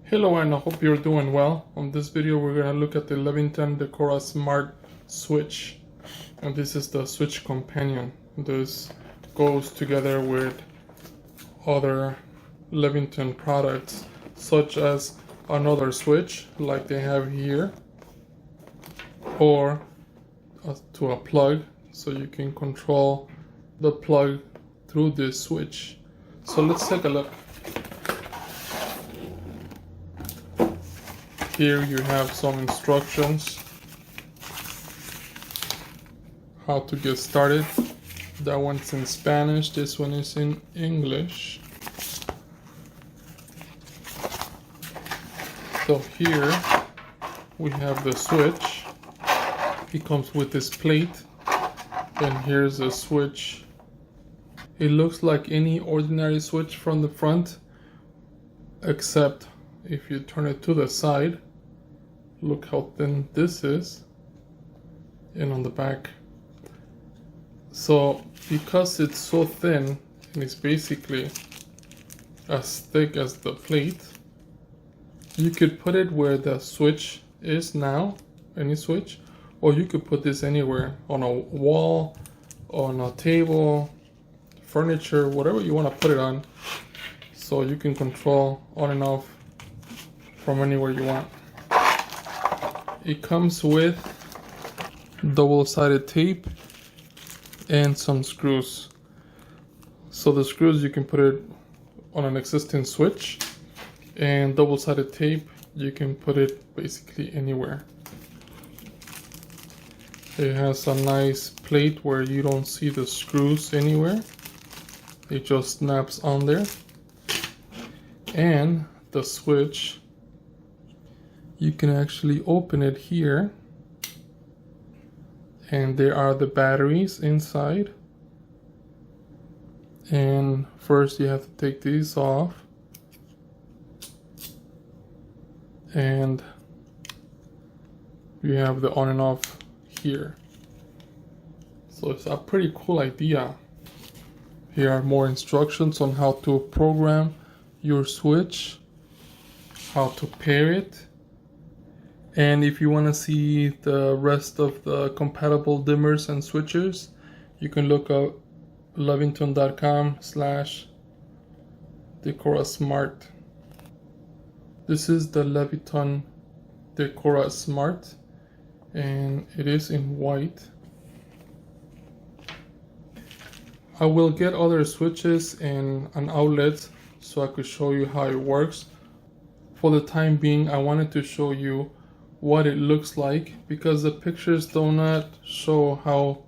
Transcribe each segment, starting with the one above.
Hello, and I hope you're doing well. On this video we're going to look at the Leviton Decora Smart Switch, and this is the switch companion. This goes together with other Leviton products such as another switch like they have here, or to a plug, so you can control the plug through this switch. So let's take a look. Here you have some instructions how to get started. That one's in Spanish, this one is in English. So here we have the switch. It comes with this plate, and here's a switch. It looks like any ordinary switch from the front, except if you turn it to the side, look how thin this is, and on the back. So because it's so thin, and it's basically as thick as the plate, you could put it where the switch is now, any switch, or you could put this anywhere, on a wall, on a table, furniture, whatever you want to put it on, so you can control on and off from anywhere you want. It comes with double-sided tape and some screws. So the screws, you can put it on an existing switch, and double-sided tape, you can put it basically anywhere. It has a nice plate where you don't see the screws anywhere. It just snaps on there. And the switch, you can actually open it here, and there are the batteries inside. And first you have to take these off, and you have the on and off here. So it's a pretty cool idea. Here are more instructions on how to program your switch, how to pair it. And if you want to see the rest of the compatible dimmers and switches, you can look up leviton.com/Decora Smart. This is the Leviton Decora Smart, and it is in white. I will get other switches and an outlet so I could show you how it works. For the time being, I wanted to show you what it looks like, because the pictures do not show how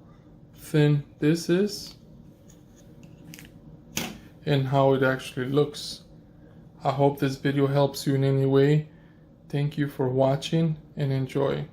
thin this is and how it actually looks. I hope this video helps you in any way. Thank you for watching, and enjoy.